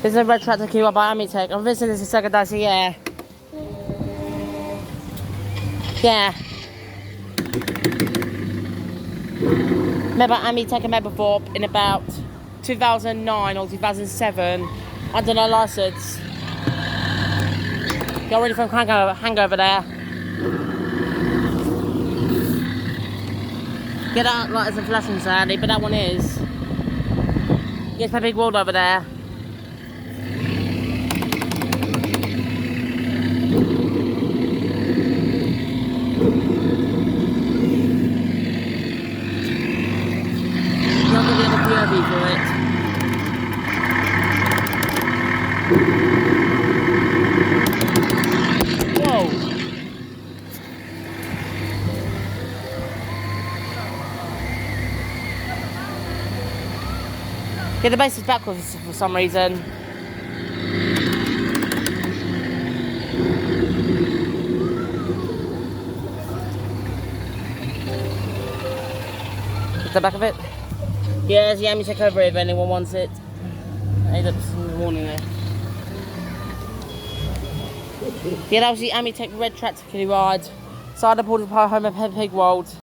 This is a red tractor key by Amutec. I'm visiting this in second day, so yeah. Yeah. Remember Amutec and Meberthorpe in about 2009 or 2007 under no licence. Got ready for a hangover there. Get out like it's a flashing sadly, but that one is. Yes, my big world over there. I'll give you the POV for it. Whoa! Yeah, the base is backwards for some reason. Is the back of it? Yeah, there's the Amutec over here if anyone wants it. I ended up in the morning there. Yeah, that was the Amutec red tractor kiddie ride. Side of Porter Home of Pig World.